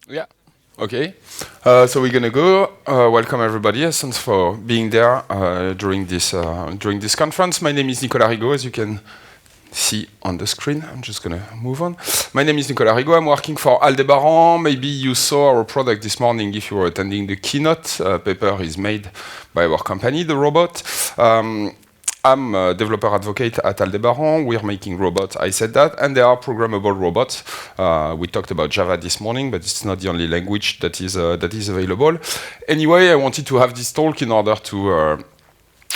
Yeah. Okay. So we're gonna go. Welcome everybody. Thanks for being there during this conference. My name is Nicolas Rigaud, as you can see on the screen. I'm just gonna move on. My name is Nicolas Rigaud. I'm working for Aldebaran. Maybe you saw our product this morning if you were attending the keynote. Paper is made by our company, the robot. I'm a developer advocate at Aldebaran. We're making robots, I said that, and they are programmable robots. We talked about Java this morning, but it's not the only language that is available. Anyway, I wanted to have this talk in order to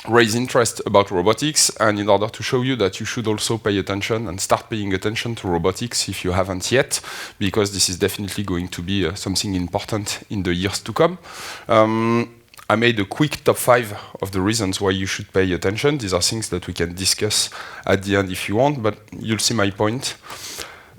raise interest about robotics, and in order to show you that you should also pay attention and start paying attention to robotics if you haven't yet, because this is definitely going to be something important in the years to come. I made a quick top 5 of the reasons why you should pay attention. These are things that we can discuss at the end if you want, but you'll see my point.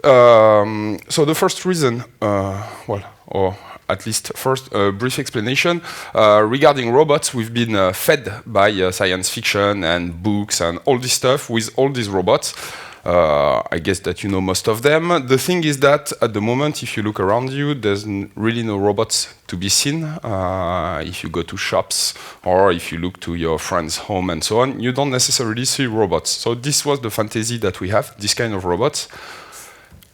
So the first reason, or at least first a brief explanation. Regarding robots, we've been fed by science fiction and books and all this stuff with all these robots. I guess that you know most of them. The thing is that at the moment, if you look around you, there's really no robots to be seen. If you go to shops or if you look to your friend's home and so on, you don't necessarily see robots. So this was the fantasy that we have, this kind of robots.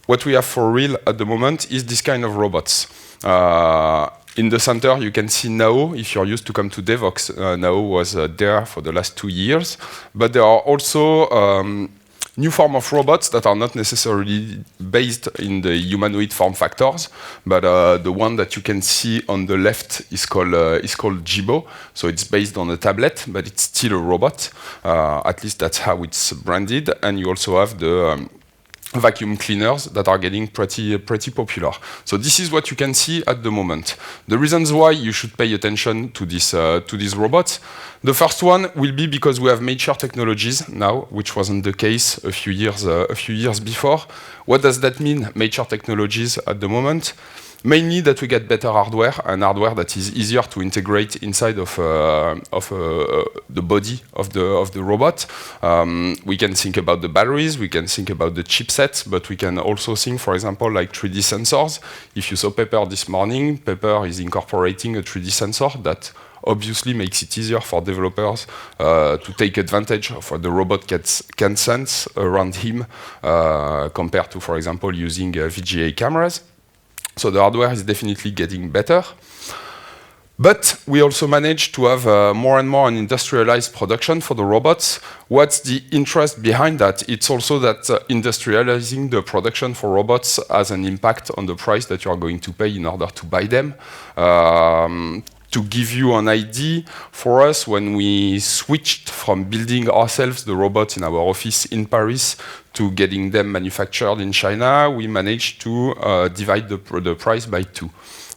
What we have for real at the moment is this kind of robots. In the center, you can see Nao. If you're used to come to Devoxx, Nao was there for the last 2 years. But there are also new form of robots that are not necessarily based in the humanoid form factors, but the one that you can see on the left is called Jibo. So it's based on a tablet, but it's still a robot. At least that's how it's branded. And you also have the vacuum cleaners that are getting pretty popular. So this is what you can see at the moment. The reasons why you should pay attention to these robots. The first one will be because we have mature technologies now, which wasn't the case a few years before. What does that mean, mature technologies at the moment? Mainly that we get better hardware, and hardware that is easier to integrate inside of the body of the robot. We can think about the batteries, we can think about the chipsets, but we can also think, for example, like 3D sensors. If you saw Paper this morning, Paper is incorporating a 3D sensor that obviously makes it easier for developers to take advantage of what the robot can sense around him compared to, for example, using VGA cameras. So the hardware is definitely getting better. But we also managed to have more and more an industrialized production for the robots. What's the interest behind that? It's also that industrializing the production for robots has an impact on the price that you are going to pay in order to buy them. To give you an idea, for us, when we switched from building ourselves the robots in our office in Paris to getting them manufactured in China, we managed to divide the price by 2.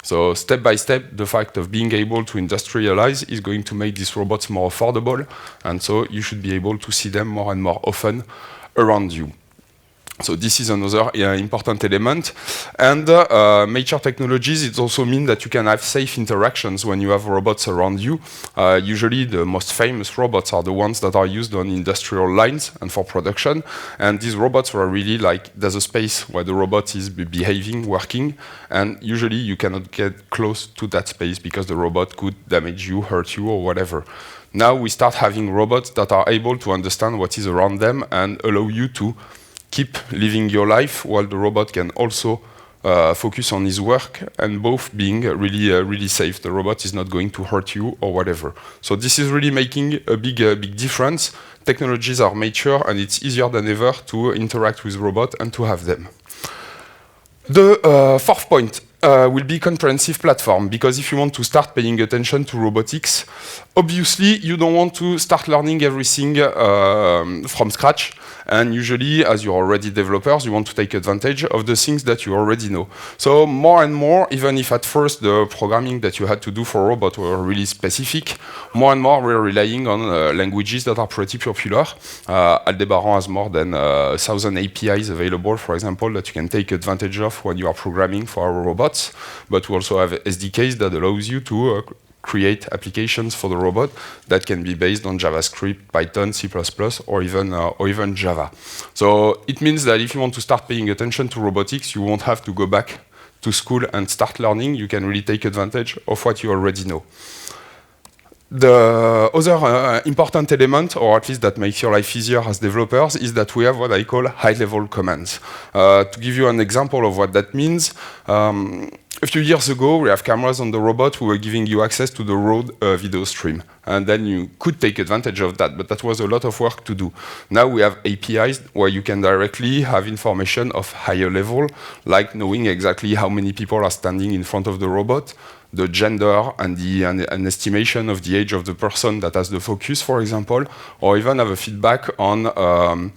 So step by step, the fact of being able to industrialize is going to make these robots more affordable, and so you should be able to see them more and more often around you. So this is another important element. And mature technologies, it also means that you can have safe interactions when you have robots around you. Usually the most famous robots are the ones that are used on industrial lines and for production. And these robots were really like, there's a space where the robot is behaving, working, and usually you cannot get close to that space because the robot could damage you, hurt you, or whatever. Now we start having robots that are able to understand what is around them and allow you to keep living your life while the robot can also focus on his work, and both being really safe. The robot is not going to hurt you or whatever. So this is really making a big difference. Technologies are mature, and it's easier than ever to interact with robots and to have them. The fourth point will be comprehensive platform, because if you want to start paying attention to robotics, obviously you don't want to start learning everything from scratch. And usually, as you're already developers, you want to take advantage of the things that you already know. So more and more, even if at first the programming that you had to do for robots were really specific, more and more we're relying on languages that are pretty popular. Aldebaran has more than 1,000 APIs available, for example, that you can take advantage of when you are programming for our robots. But we also have SDKs that allows you to create applications for the robot that can be based on JavaScript, Python, C++, or even Java. So it means that if you want to start paying attention to robotics, you won't have to go back to school and start learning, you can really take advantage of what you already know. The other important element, or at least that makes your life easier as developers, is that we have what I call high-level commands. To give you an example of what that means, a few years ago, we have cameras on the robot who were giving you access to the raw video stream. And then you could take advantage of that, but that was a lot of work to do. Now we have APIs where you can directly have information of higher level, like knowing exactly how many people are standing in front of the robot, the gender and an estimation of the age of the person that has the focus, for example, or even have a feedback on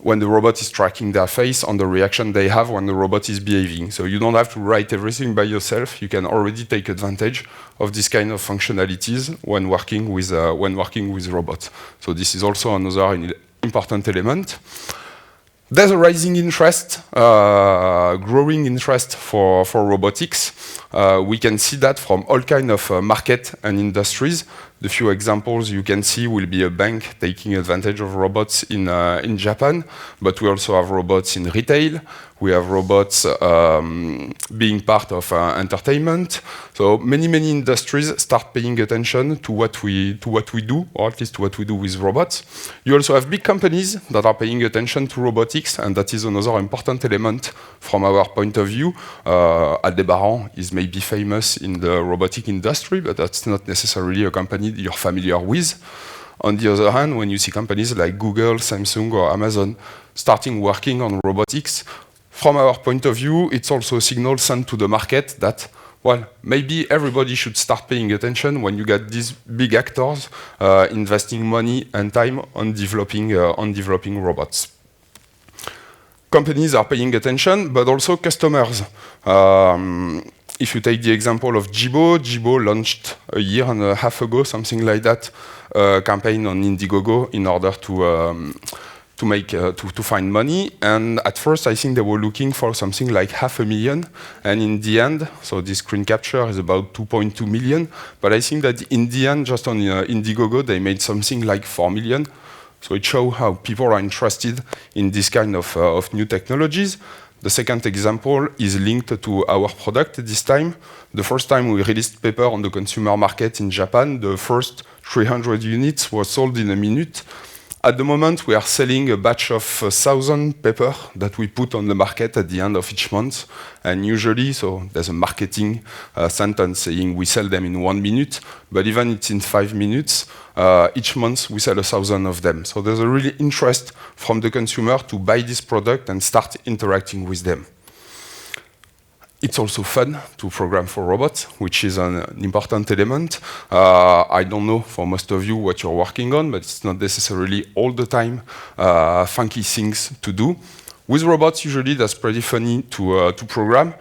when the robot is tracking their face, on the reaction they have when the robot is behaving. So you don't have to write everything by yourself. You can already take advantage of this kind of functionalities when working with robots. So this is also another important element. There's a rising interest, growing interest for robotics. We can see that from all kinds of market and industries. The few examples you can see will be a bank taking advantage of robots in Japan, but we also have robots in retail. We have robots being part of entertainment. So many industries start paying attention to what we do, or at least to what we do with robots. You also have big companies that are paying attention to robotics, and that is another important element from our point of view. Aldebaran is maybe famous in the robotic industry, but that's not necessarily a company you're familiar with. On the other hand, when you see companies like Google, Samsung, or Amazon starting working on robotics, from our point of view, it's also a signal sent to the market that, well, maybe everybody should start paying attention when you get these big actors investing money and time on developing robots. Companies are paying attention, but also customers. If you take the example of Jibo launched a year and a half ago, something like that, a campaign on Indiegogo in order to find money. And at first, I think they were looking for something like 500,000. And in the end, so this screen capture is about 2.2 million. But I think that in the end, just on Indiegogo, they made something like 4 million. So it shows how people are interested in this kind of new technologies. The second example is linked to our product this time. The first time we released paper on the consumer market in Japan, the first 300 units were sold in a minute. At the moment, we are selling a batch of 1,000 paper that we put on the market at the end of each month. And usually, so there's a marketing sentence saying we sell them in 1 minute, but even it's in 5 minutes, each month we sell 1,000 of them. So there's a really interest from the consumer to buy this product and start interacting with them. It's also fun to program for robots, which is an important element. I don't know for most of you what you're working on, but it's not necessarily all the time funky things to do. With robots, usually that's pretty funny to program.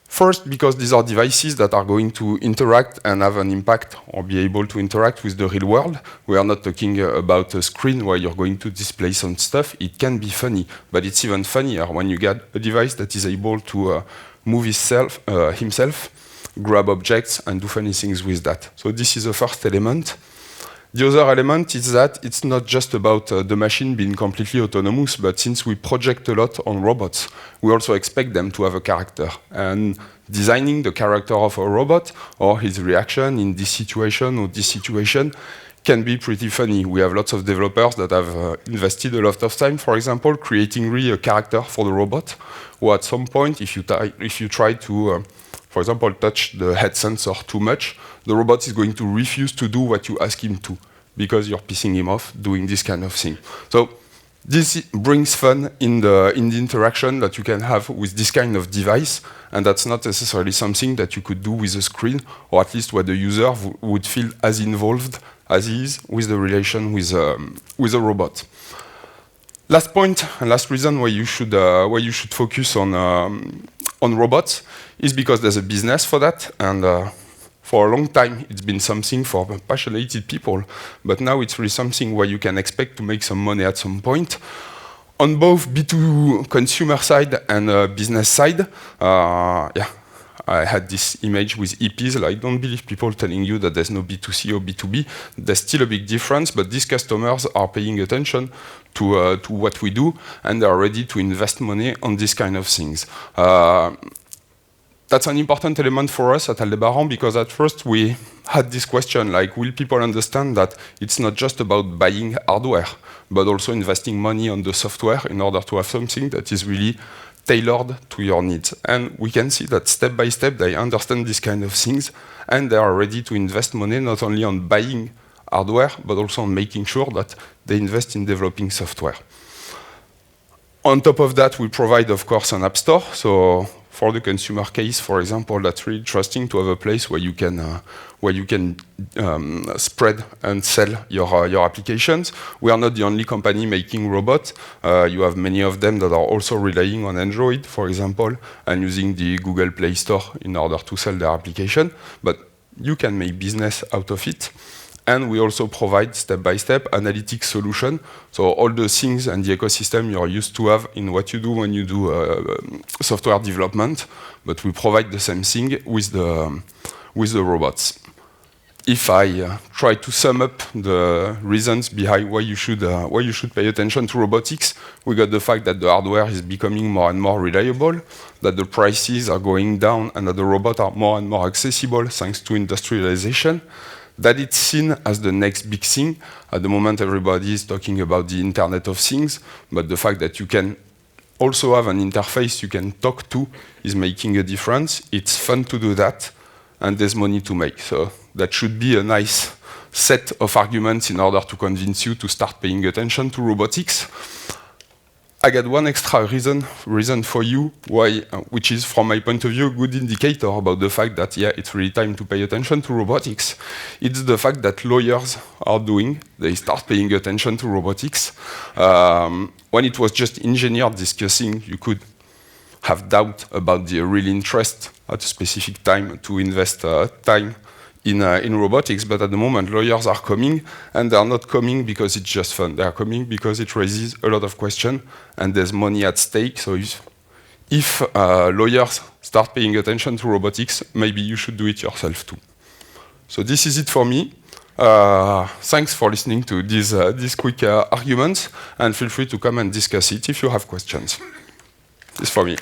First, because these are devices that are going to interact and have an impact or be able to interact with the real world. We are not talking about a screen where you're going to display some stuff. It can be funny, but it's even funnier when you get a device that is able to move himself, grab objects, and do funny things with that. So this is the first element. The other element is that it's not just about the machine being completely autonomous, but since we project a lot on robots, we also expect them to have a character. And designing the character of a robot or his reaction in this situation or this situation can be pretty funny. We have lots of developers that have invested a lot of time, for example, creating really a character for the robot, or at some point, if you try to, for example, touch the head sensor too much, the robot is going to refuse to do what you ask him to, because you're pissing him off doing this kind of thing. So this brings fun in the interaction that you can have with this kind of device, and that's not necessarily something that you could do with a screen, or at least where the user would feel as involved as he is with the relation with a robot. Last point and last reason why you should focus on robots is because there's a business for that, and for a long time it's been something for passionate people, but now it's really something where you can expect to make some money at some point. On both B2 consumer side and business side, I had this image with EPs. Like, don't believe people telling you that there's no B2C or B2B. There's still a big difference, but these customers are paying attention to what we do, and they are ready to invest money on these kind of things. that's an important element for us at Aldebaran, because at first we had this question, like, will people understand that it's not just about buying hardware, but also investing money on the software in order to have something that is really tailored to your needs? And we can see that step by step they understand these kind of things, and they are ready to invest money not only on buying hardware, but also on making sure that they invest in developing software. On top of that, we provide, of course, an app store. So for the consumer case, for example, that's really interesting to have a place where you can spread and sell your applications. We are not the only company making robots. You have many of them that are also relying on Android, for example, and using the Google Play Store in order to sell their application. But you can make business out of it. And we also provide step-by-step analytics solution. So all the things and the ecosystem you're used to have in what you do when you do software development, but we provide the same thing with the robots. If I try to sum up the reasons behind why you should pay attention to robotics, we got the fact that the hardware is becoming more and more reliable, that the prices are going down, and that the robots are more and more accessible thanks to industrialization, that it's seen as the next big thing. At the moment, everybody is talking about the Internet of Things, but the fact that you can also have an interface you can talk to is making a difference. It's fun to do that, and there's money to make. So that should be a nice set of arguments in order to convince you to start paying attention to robotics. I got one extra reason for you why, which is, from my point of view, a good indicator about the fact that, yeah, it's really time to pay attention to robotics. It's the fact that lawyers are doing. They start paying attention to robotics. When it was just engineers discussing, you could have doubt about the real interest at a specific time to invest time in robotics, but at the moment lawyers are coming, and they are not coming because it's just fun. They are coming because it raises a lot of questions, and there's money at stake. So if lawyers start paying attention to robotics, maybe you should do it yourself too. So this is it for me. Thanks for listening to these quick arguments, and feel free to come and discuss it if you have questions. This is for me.